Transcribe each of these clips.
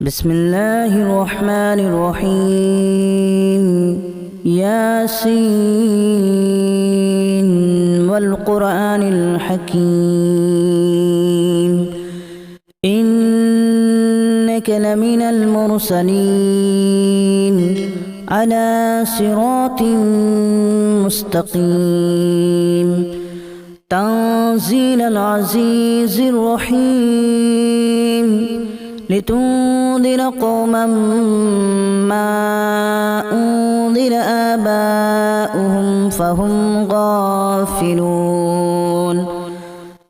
بسم الله الرحمن الرحيم ياسين والقرآن الحكيم إنك لمن المرسلين على صراط مستقيم تنزيل العزيز الرحيم لتنذر قوما ما أنذر آباؤهم فهم غافلون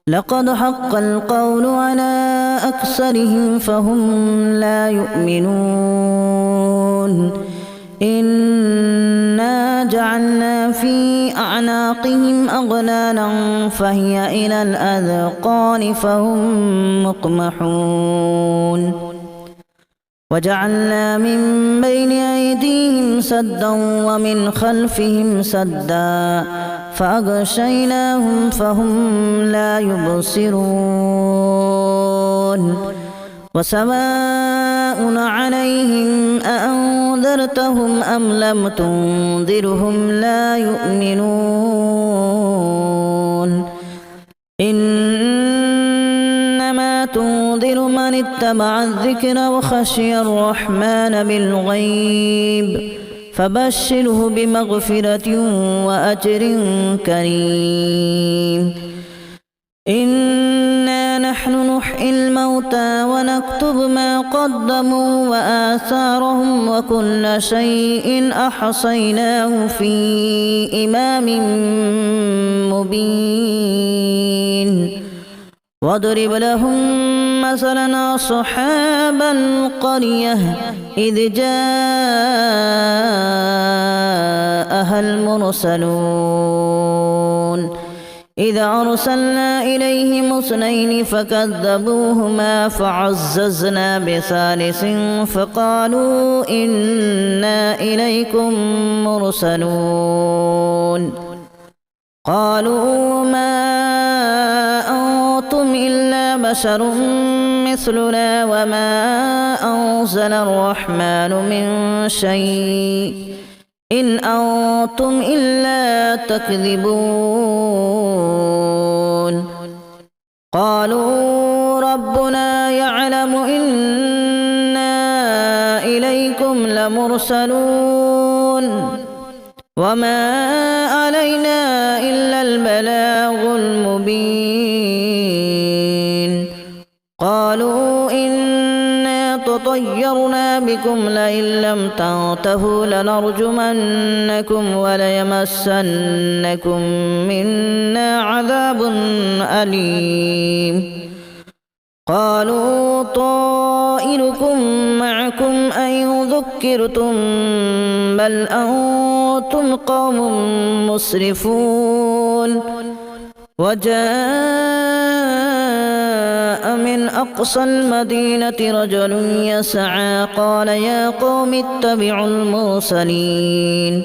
لقد حق القول على أكثرهم فهم لا يؤمنون إنا جعلنا في أعناقهم أغلالا فهي إلى الأذقان فهم مقمحون وجعلنا من بين أيديهم سدا ومن خلفهم سدا فأغشيناهم فهم لا يبصرون وسواء عليهم أأنذرتهم أم لم تنذرهم لا يؤمنون إنما تنذر من اتبع الذكر وخشي الرحمن بالغيب فبشره بمغفرة وأجر كريم إنا نحن نحيي الموتى ونكتب ما قدموا وآثارهم وكل شيء أحصيناه في إمام مبين واضرب لهم مثلا أصحاب القرية إذ جاءها المرسلون إذا أرسلنا إليهم اثنين فكذبوهما فعززنا بثالث فقالوا إنا إليكم مرسلون قالوا ما أنتم إلا بشر مثلنا وما أنزل الرحمن من شيء إن أنتم إلا تكذبون قالوا ربنا يعلم إنا إليكم لمرسلون وما علينا إلا البلاغ المبين قالوا إنا تطيرنا بكم لئن لم تنتهوا لنرجمنكم وليمسنكم منا عذاب أليم قالوا طائركم معكم أن ذكرتم بل أنتم قوم مسرفون وجاء من أقصى المدينة رجل يسعى قال يا قوم اتبعوا المرسلين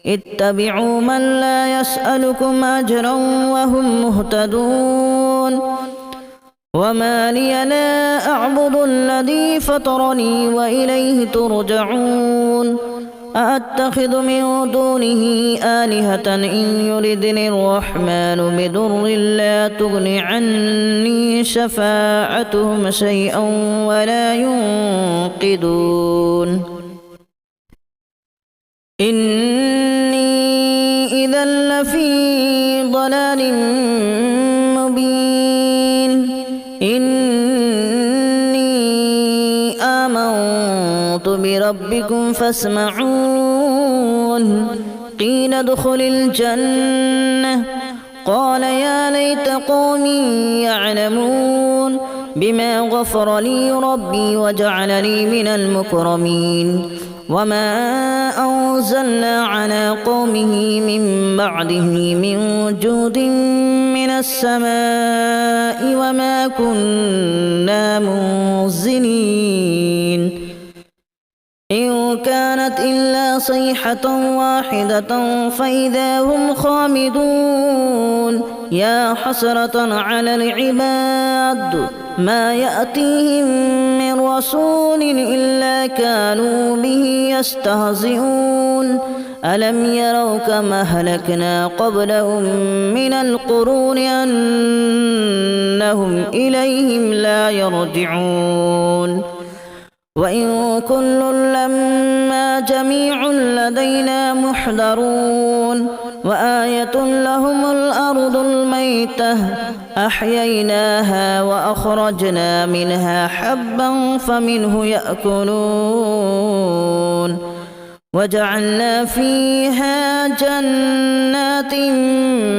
اتبعوا من لا يسألكم أجرا وهم مهتدون وما لي لا أعبد الذي فطرني وإليه ترجعون أأتخذ من دونه آلهة إن يردني الرحمن بضر لا تغن عني شفاعتهم شيئا ولا ينقذون إني إذا لفي ضلال مبين إني آمنت بربكم فاسمعون قيل ادخل الجنة قال يا ليت قومي يعلمون بما غفر لي ربي وجعلني من المكرمين وما أنزلنا على قومه من بعده من جود من السماء وما كنا منزلين إن كانت إلا صيحة واحدة فإذا هم خامدون يا حسرة على العباد ما يأتيهم من رسول إلا كانوا به يستهزئون ألم يروا كما أهلكنا قبلهم من القرون أنهم إليهم لا يرجعون وإن كل لما جميع لدينا محضرون وآية لهم الأرض الميتة أحييناها وأخرجنا منها حبا فمنه يأكلون وجعلنا فيها جنات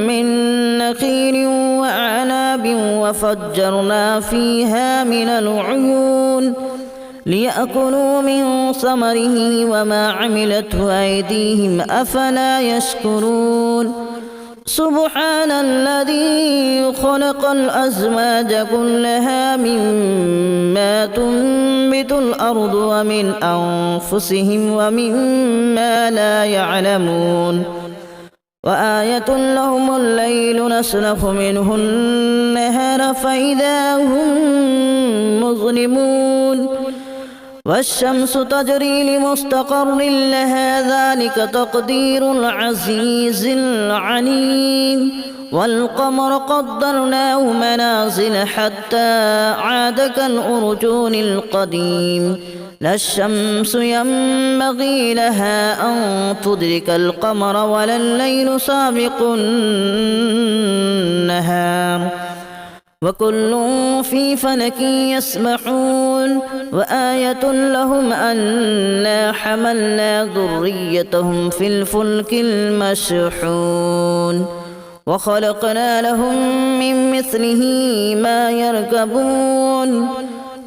من نخيل وأعناب وفجرنا فيها من العيون ليأكلوا من ثمره وما عملته أيديهم أفلا يشكرون سبحان الذي خلق الأزواج كلها مما تنبت الأرض ومن أنفسهم ومما لا يعلمون وآية لهم الليل نسلخ منه النهار فإذا هم مظلمون والشمس تجري لمستقر لها ذلك تقدير العزيز العليم والقمر قدرناه منازل حتى عاد كالأرجون القديم لا الشمس ينبغي لها أن تدرك القمر ولا الليل سابق النهار وكل في فلك يسبحون وآية لهم أنا حملنا ذريتهم في الفلك المشحون وخلقنا لهم من مثله ما يركبون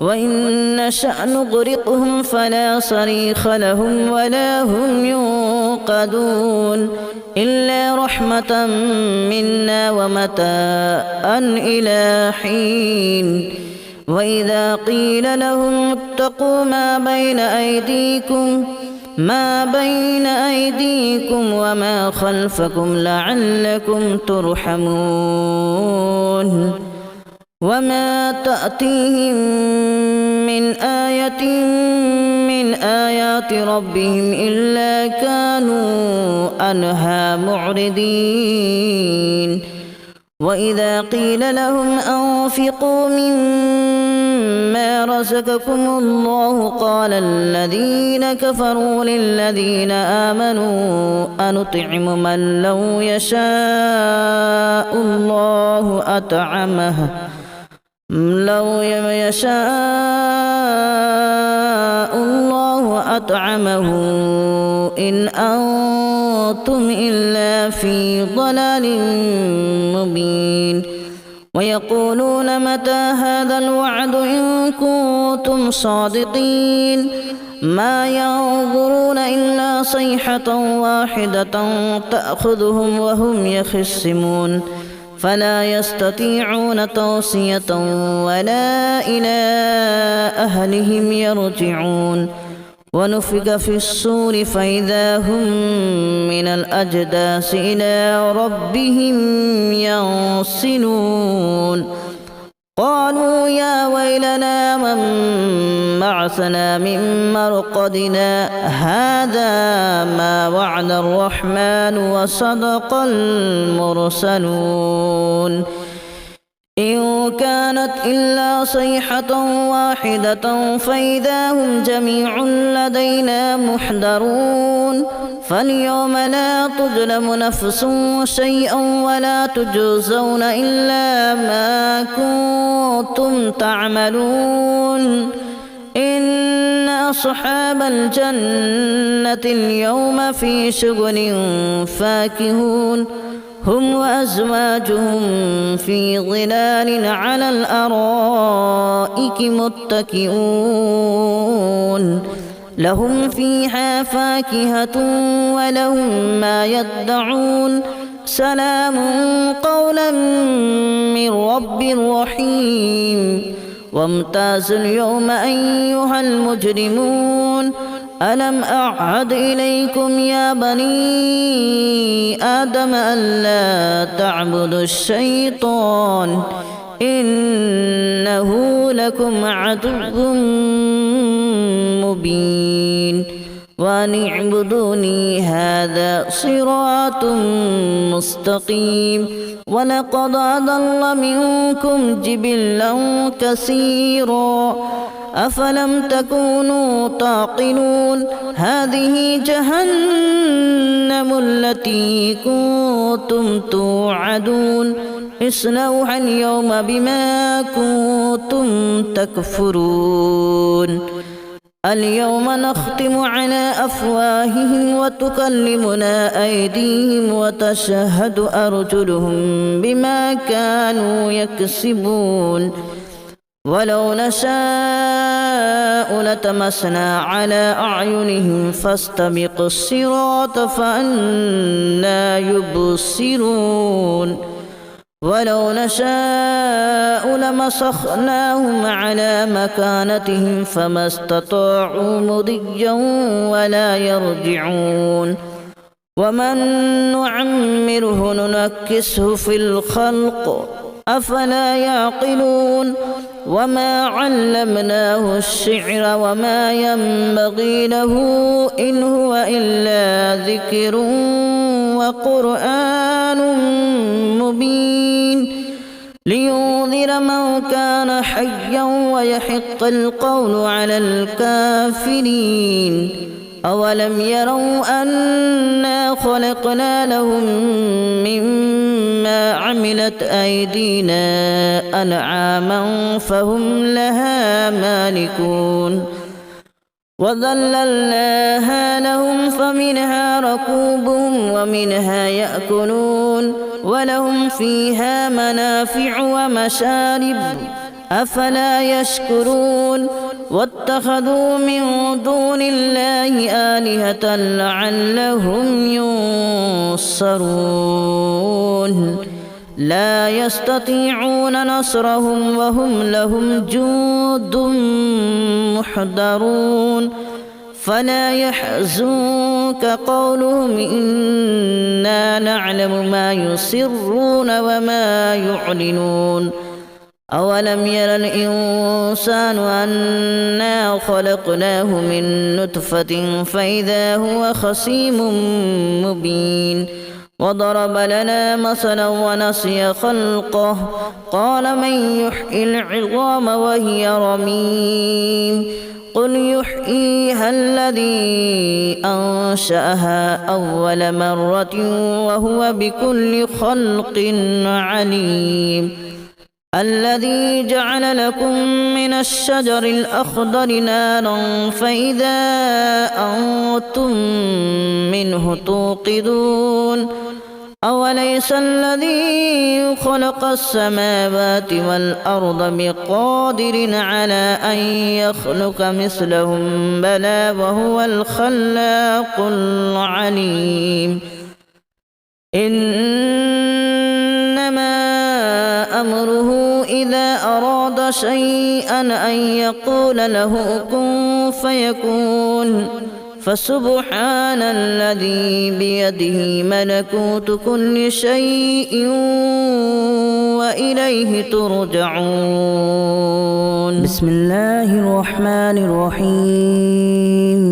وإن نشأ نغرقهم فلا صريخ لهم ولا هم ينقذون إلا رحمة منا ومتاعا إلى حين وإذا قيل لهم اتقوا ما بين أيديكم وما خلفكم لعلكم ترحمون وما تأتيهم من آية من آيات ربهم إلا كانوا عنها معرضين وإذا قيل لهم أنفقوا مما رزقكم الله قال الذين كفروا للذين آمنوا أنطعم من لو يشاء الله أطعمه إن أنتم إلا في ضلال مبين ويقولون متى هذا الوعد إن كنتم صادقين ما ينظرون إلا صيحة واحدة تأخذهم وهم يخصمون فلا يستطيعون توصية ولا إلى أهلهم يرجعون ونفخ في الصور فإذا هم من الأجداث إلى ربهم ينسلون قالوا يا ويلنا من بعثنا من مرقدنا هذا ما وعد الرحمن وصدق المرسلون إن كانت إلا صيحة واحدة فإذا هم جميع لدينا محضرون فاليوم لا تظلم نفس شيئا ولا تجزون إلا ما كنتم تعملون إن أصحاب الجنة اليوم في شغل فاكهون هم وأزواجهم في ظلال على الأرائك متكئون لهم فيها فاكهة ولهم ما يدعون سلام قولا من رب رحيم وامتازوا اليوم أيها المجرمون ألم أعهد إليكم يا بني آدم ألا تعبدوا الشيطان إنه لكم عدو مبين وأن اعبدوني هذا صراط مستقيم ولقد أضل منكم جبلا كثيرا أفلم تكونوا تعقلون هذه جهنم التي كنتم توعدون اصلوها اليوم بما كنتم تكفرون اليوم نختم على أفواههم وتكلمنا أيديهم وتشهد أرجلهم بما كانوا يكسبون ولو نشاء لتمسنا على أعينهم فاستبقوا الصراط فأنى يبصرون ولو نشاء لمسخناهم على مكانتهم فما استطاعوا مضيا ولا يرجعون ومن نعمره ننكسه في الخلق أفلا يعقلون وما علمناه الشعر وما ينبغي له إن هو إلا ذكر وقرآن مبين لينذر من كان حيا ويحق القول على الكافرين أولم يروا أنا خلقنا لهم مما عملت أيدينا أنعاما فهم لها مالكون وذللناها لهم فمنها ركوبهم ومنها يأكلون ولهم فيها منافع ومشارب أفلا يشكرون واتخذوا من دون الله آلهة لعلهم ينصرون لا يستطيعون نصرهم وهم لهم جند محضرون فلا يحزنك قولهم إنا نعلم ما يسرون وما يعلنون أولم ير الإنسان أنا خلقناه من نطفة فإذا هو خصيم مبين وضرب لنا مثلا ونسي خلقه قال من يحيي العظام وهي رميم قل يحييها الذي أنشأها أول مرة وهو بكل خلق عليم الذي جعل لكم من الشجر الأخضر نارا فإذا أنتم منه توقدون أوليس الذي خلق السماوات والأرض بقادر على أن يخلق مثلهم بلى وهو الخلاق العليم إنما أمره إذا أراد شيئا أن يقول له كن فيكون فسبحان الذي بيده ملكوت كل شيء وإليه ترجعون بسم الله الرحمن الرحيم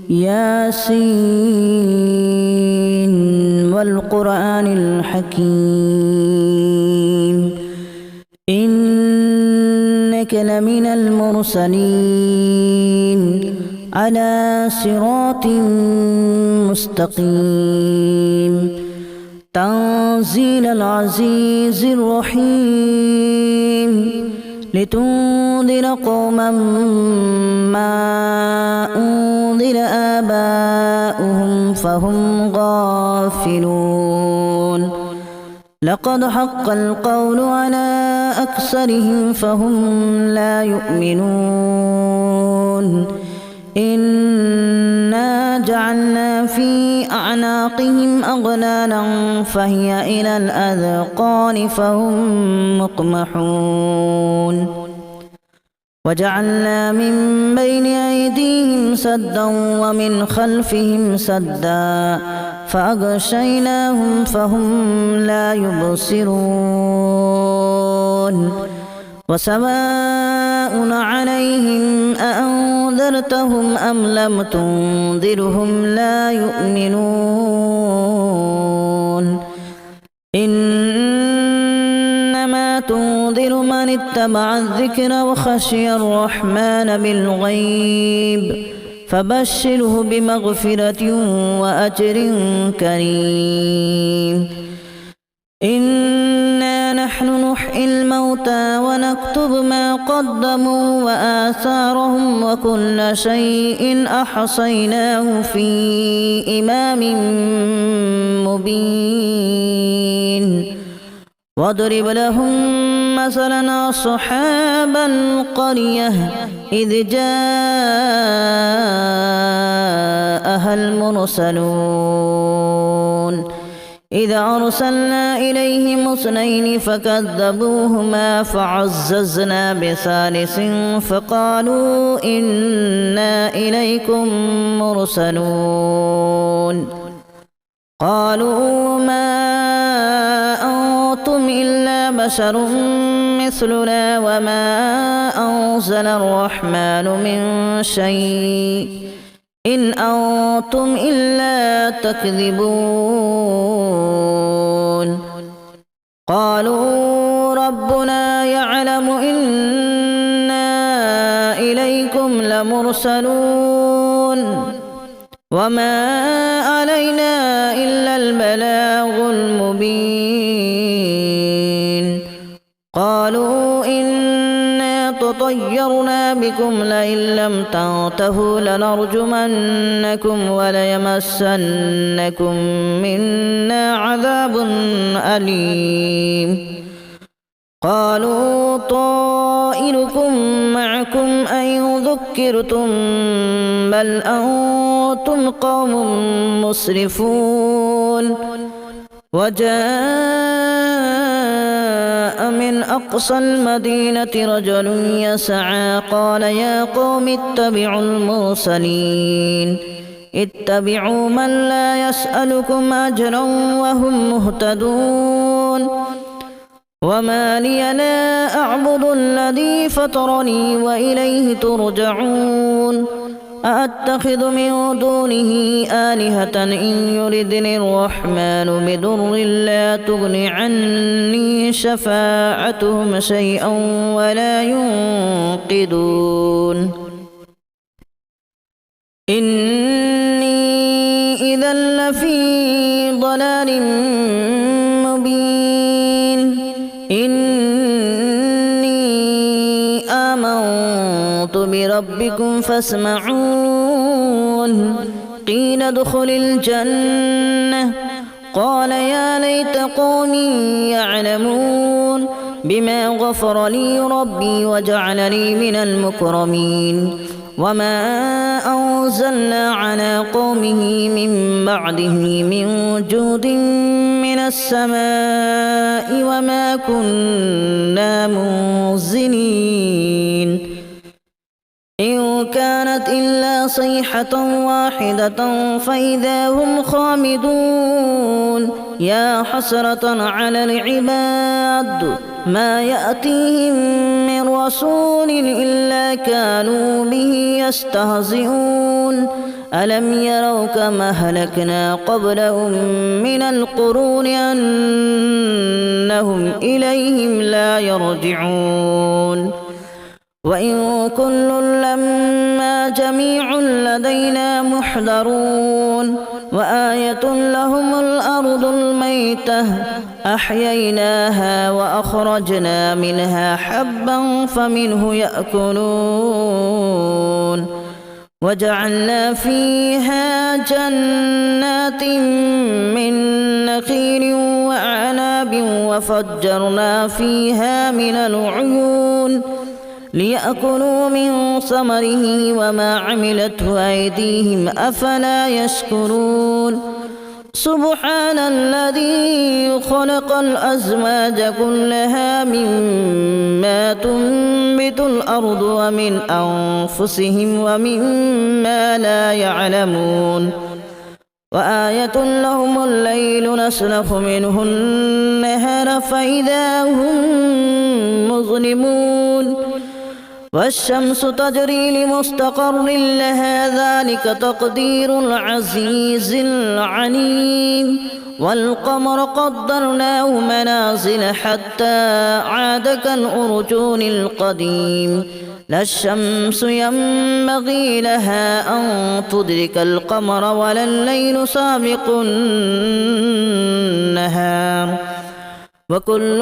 ياسين والقرآن الحكيم إنك لمن المرسلين على صراط مستقيم تنزيل العزيز الرحيم لتنذر قوما ما أنذر آباؤهم فهم غافلون لقد حق القول على أكثرهم فهم لا يؤمنون إنا جعلنا في أعناقهم أغلالا فهي إلى الأذقان فهم مقمحون وجعلنا من بين أيديهم سدا ومن خلفهم سدا فأغشيناهم فهم لا يبصرون وسواء عليهم أأنذرتهم أم لم تنذرهم لا يؤمنون إنما تنذر من اتبع الذكر وخشي الرحمن بالغيب فبشره بمغفرة وأجر كريم إنا نحن نحيي الموتى ونكتب ما قدموا وآثارهم وكل شيء أحصيناه في إمام مبين واضرب لهم مثلا أصحاب القرية إذ جاءها المرسلون إذ أرسلنا إليهم اثنين فكذبوهما فعززنا بثالث فقالوا إنا إليكم مرسلون قالوا ما أنتم إلا بشر مثلنا وما أنزل الرحمن من شيء إن أنتم إلا تكذبون قالوا ربنا يعلم إنا إليكم لمرسلون وما علينا إلا البلاغ المبين قالوا إنا تطيرنا بكم لئن لم تنتهوا لنرجمنكم وليمسنكم منا عذاب أليم قالوا طائركم معكم أئن ذكرتم بل أنتم قوم مسرفون وجاء من أقصى المدينة رجل يسعى قال يا قوم اتبعوا المرسلين اتبعوا من لا يسألكم أجرا وهم مهتدون وما لي لا أعبد الذي فطرني وإليه ترجعون أأتخذ من دونه آلهة إن يردني الرحمن بضر لا تغن عني شفاعتهم شيئا ولا ينقذون إني إذا لفي ضلال مبين إني آمنت بربكم فاسمعون قيل ادخل الجنة قال يا ليت قومي يعلمون بما غفر لي ربي وجعلني من المكرمين وما أنزلنا على قومه من بعده من جود من السماء وما كنا منزلين إن كانت إلا صيحة واحدة فإذا هم خامدون يا حسرة على العباد ما يأتيهم من رسول إلا كانوا به يستهزئون ألم يروا كما أهلكنا قبلهم من القرون أنهم إليهم لا يرجعون وإن كل لما جميع لدينا محضرون وآية لهم الأرض الميتة أحييناها وأخرجنا منها حبا فمنه يأكلون وجعلنا فيها جنات من نخيل وأعناب وفجرنا فيها من العيون ليأكلوا من ثمره وما عملته أيديهم أفلا يشكرون سبحان الذي خلق الأزواج كلها مما تنبت الأرض ومن أنفسهم ومما لا يعلمون وآية لهم الليل نسلخ منه النهار فإذا هم مظلمون والشمس تجري لمستقر لها ذلك تقدير العزيز العليم والقمر قدرناه منازل حتى عاد كالأرجون القديم لا الشمس ينبغي لها أن تدرك القمر ولا الليل سابق النهار وكل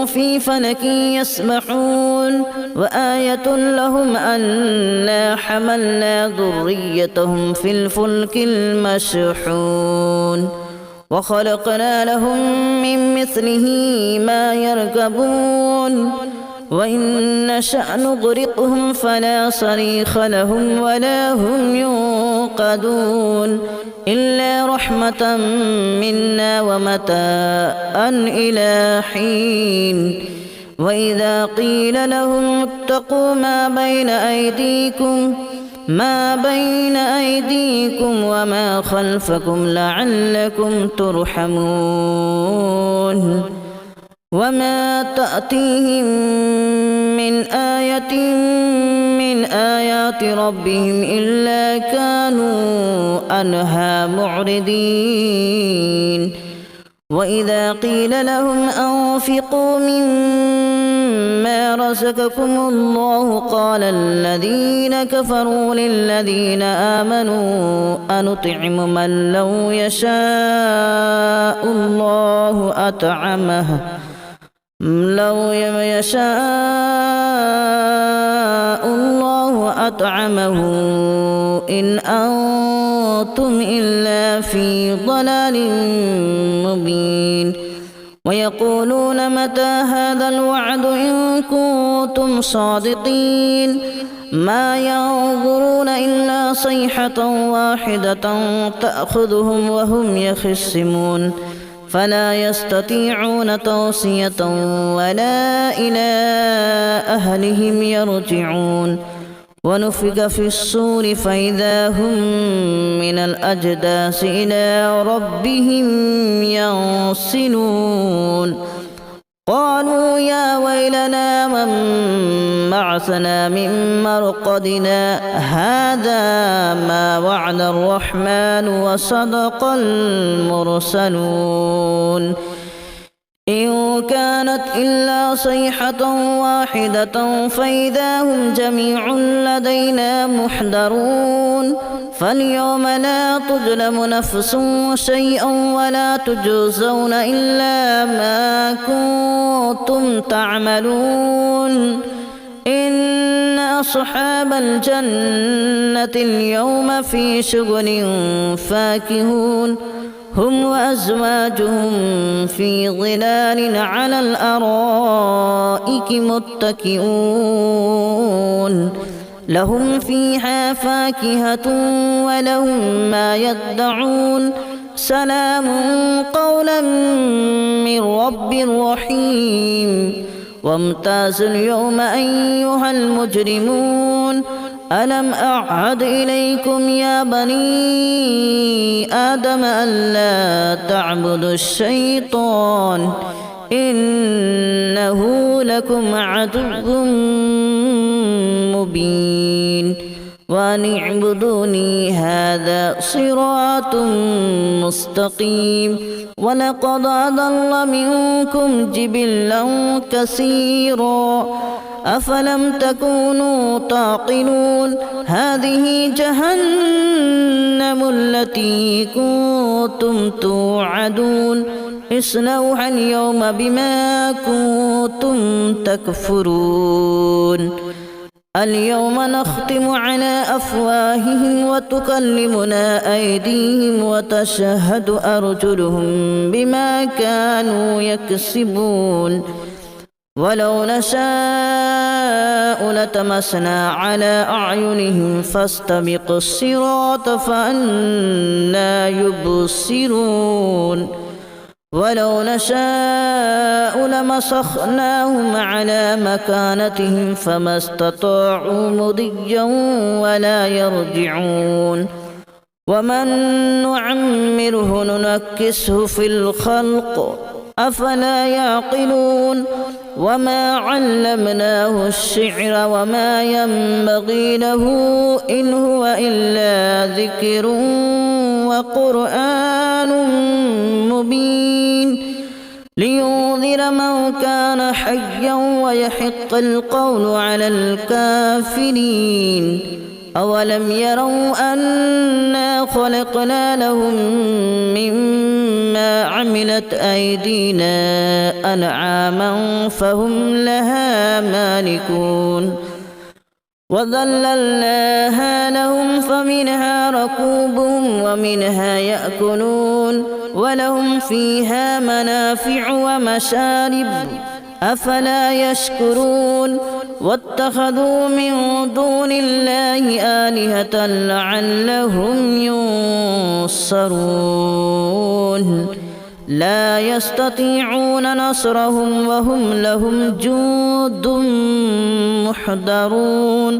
في فلك يسبحون وآية لهم أنا حملنا ذريتهم في الفلك المشحون وخلقنا لهم من مثله ما يركبون وإن نشأ نغرقهم فلا صريخ لهم ولا هم ينقذون إلا رحمة منا ومتاعا إلى حين وإذا قيل لهم اتقوا ما بين أيديكم وما خلفكم لعلكم ترحمون وما تأتيهم من آية من آيات ربهم إلا كانوا عنها معرضين وإذا قيل لهم أنفقوا مما رزقكم الله قال الذين كفروا للذين آمنوا أنطعم من لو يشاء الله أطعمه إن أنتم إلا في ضلال مبين ويقولون متى هذا الوعد إن كنتم صادقين ما ينظرون إلا صيحة واحدة تأخذهم وهم يخصمون فلا يستطيعون توصية ولا إلى أهلهم يرجعون ونفخ في الصور فإذا هم من الأجداث إلى ربهم ينسلون قالوا يا ويلنا من بعثنا من مرقدنا هذا ما وعد الرحمن وصدق المرسلون إن كانت إلا صيحة واحدة فإذا هم جميع لدينا محضرون فاليوم لا تظلم نفس شيئا ولا تجزون إلا ما كنتم تعملون إن أصحاب الجنة اليوم في شغل فاكهون هم وأزواجهم في ظلال على الأرائك متكئون لهم فيها فاكهة ولهم ما يدعون سلام قولا من رب رحيم وامتازوا اليوم أيها المجرمون ألم أعهد إليكم يا بني آدم ألا تعبدوا الشيطان إنه لكم عدو مبين وأن اعبدوني هذا صراط مستقيم ولقد أضل منكم جبلا كثيرا أفلم تكونوا تعقلون هذه جهنم التي كنتم توعدون اصلوها اليوم بما كنتم تكفرون اليوم نختم على أفواههم وتكلمنا أيديهم وتشهد أرجلهم بما كانوا يكسبون ولو نشاء لتمسنا على أعينهم فاستبقوا الصراط فأنى يبصرون ولو نشاء لمسخناهم على مكانتهم فما استطاعوا مضيا ولا يرجعون ومن نعمره ننكسه في الخلق أفلا يعقلون وما علمناه الشعر وما ينبغي له إن هو إلا ذكر وقرآن مبين لينذر من كان حيا ويحق القول على الكافرين أولم يروا أنا خلقنا لهم مما عملت أيدينا أنعاما فهم لها مالكون وذللناها لهم فمنها ركوبهم ومنها يأكلون ولهم فيها منافع ومشارب أفلا يشكرون واتخذوا من دون الله آلهة لعلهم ينصرون لا يستطيعون نصرهم وهم لهم جند محضرون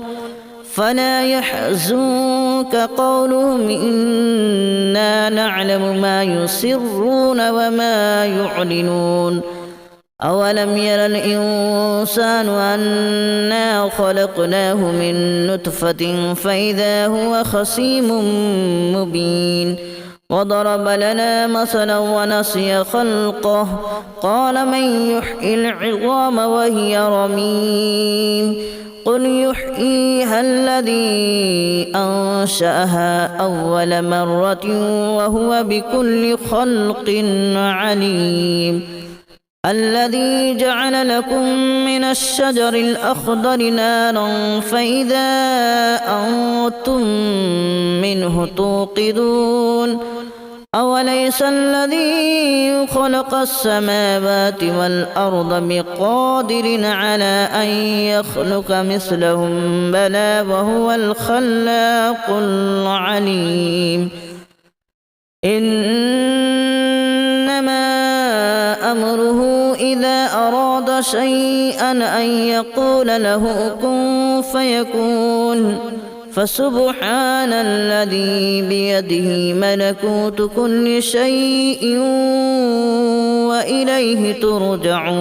فلا يحزنك قولهم إنا نعلم ما يسرون وما يعلنون أولم ير الإنسان أنا خلقناه من نطفة فإذا هو خصيم مبين وضرب لنا مثلا ونسي خلقه قال من يحيي العظام وهي رميم قل يحييها الذي أنشأها أول مرة وهو بكل خلق عليم الذي جعل لكم من الشجر الأخضر نارا فإذا أنتم منه توقدون أوليس الذي خلق السماوات والأرض بقادر على أن يخلق مثلهم بلى وهو الخلاق العليم إنما أمره إذا أراد شيئا أن يقول له كن فيكون فسبحان الذي بيده ملكوت كل شيء وإليه ترجعون.